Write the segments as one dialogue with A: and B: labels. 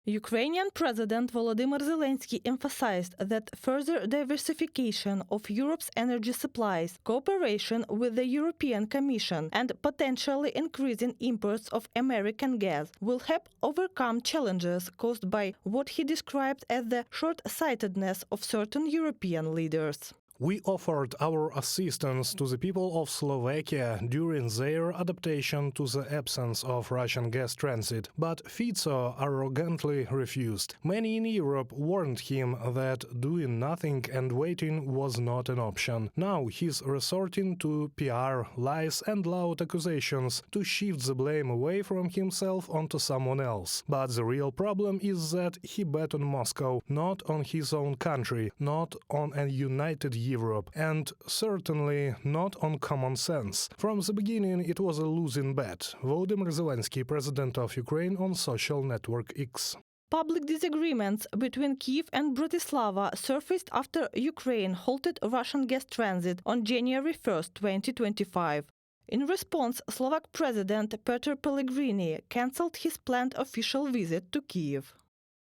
A: Ukrainian President Volodymyr Zelenskyy emphasized that further diversification of Europe's energy supplies, cooperation with the European Commission, and potentially increasing imports of American gas will help overcome challenges caused by what he described as the short-sightedness of certain European leaders.
B: We offered our assistance to the people of Slovakia during their adaptation to the absence of Russian gas transit, but Fico arrogantly refused. Many in Europe warned him that doing nothing and waiting was not an option. Now he's resorting to PR, lies and loud accusations to shift the blame away from himself onto someone else. But the real problem is that he bet on Moscow, not on his own country, not on a united Europe, and certainly not on common sense. From the beginning, it was a losing bet. Volodymyr Zelenskyy, president of Ukraine, on social network X.
A: Public disagreements between Kyiv and Bratislava surfaced after Ukraine halted Russian gas transit on January 1, 2025. In response, Slovak President Petr Pellegrini cancelled his planned official visit to Kyiv.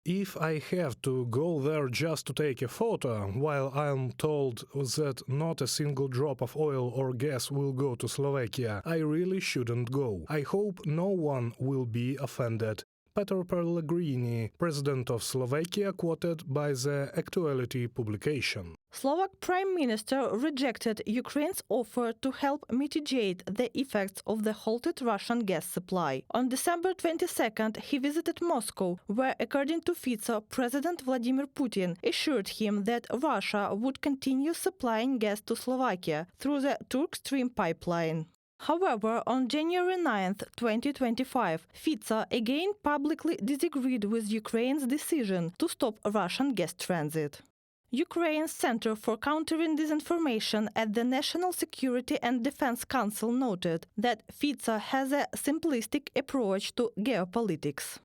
B: If I have to go there just to take a photo, while I'm told that not a single drop of oil or gas will go to Slovakia, I really shouldn't go. I hope no one will be offended. Petr Pellegrini, president of Slovakia, quoted by the Actuality publication.
A: Slovak Prime Minister rejected Ukraine's offer to help mitigate the effects of the halted Russian gas supply. On December 22nd, he visited Moscow, where, according to Fico, President Vladimir Putin assured him that Russia would continue supplying gas to Slovakia through the Turk Stream pipeline. However, on January 9, 2025, Fico again publicly disagreed with Ukraine's decision to stop Russian gas transit. Ukraine's Center for Countering Disinformation at the National Security and Defense Council noted that Fico has a simplistic approach to geopolitics.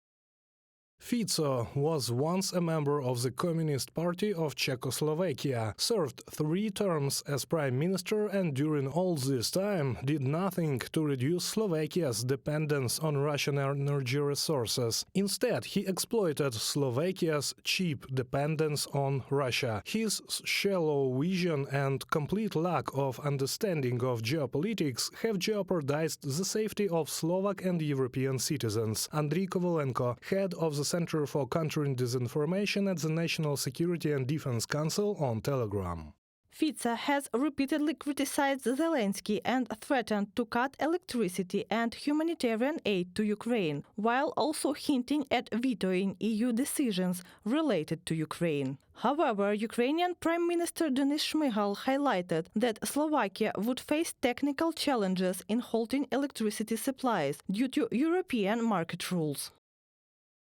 B: Fico was once a member of the Communist Party of Czechoslovakia, served 3 terms as prime minister, and during all this time did nothing to reduce Slovakia's dependence on Russian energy resources. Instead, he exploited Slovakia's cheap dependence on Russia. His shallow vision and complete lack of understanding of geopolitics have jeopardized the safety of Slovak and European citizens. Andriy Kovalenko, head of the Center for Countering Disinformation at the National Security and Defense Council, on Telegram.
A: Fico has repeatedly criticized Zelenskyy and threatened to cut electricity and humanitarian aid to Ukraine, while also hinting at vetoing EU decisions related to Ukraine. However, Ukrainian Prime Minister Denis Shmyhal highlighted that Slovakia would face technical challenges in halting electricity supplies due to European market rules.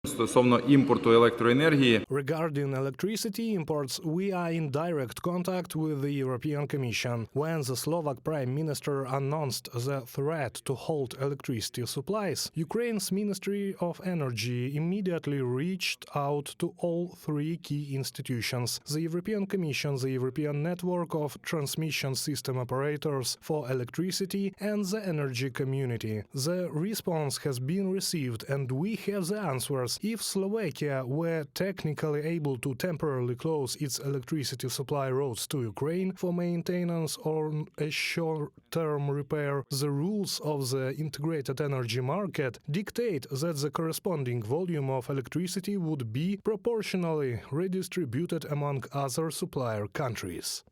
C: Стосовно імпорту електроенергії.
B: Regarding electricity imports, we are in direct contact with the European Commission. When the Slovak Prime Minister announced the threat to halt electricity supplies, Ukraine's Ministry of Energy immediately reached out to all 3 key institutions: the European Commission, the European Network of Transmission System Operators for Electricity, and the Energy Community. The response has been received, and we have the answers. If Slovakia were technically able to temporarily close its electricity supply routes to Ukraine for maintenance or a short-term repair, the rules of the integrated energy market dictate that the corresponding volume of electricity would be proportionally redistributed among other supplier countries.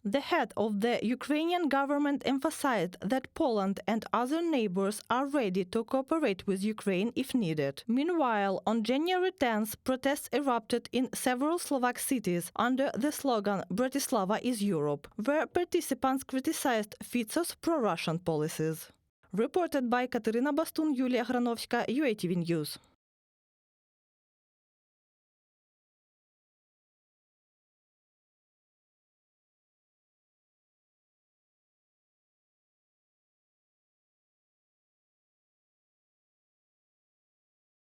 A: The head of the Ukrainian government emphasized that Poland and other neighbors are ready to cooperate with Ukraine if needed. Meanwhile, on January 10th, protests erupted in several Slovak cities under the slogan "Bratislava is Europe," where participants criticized Fico's pro-Russian policies. Reported by Katerina Bastun, Yulia Granovska, UATV News.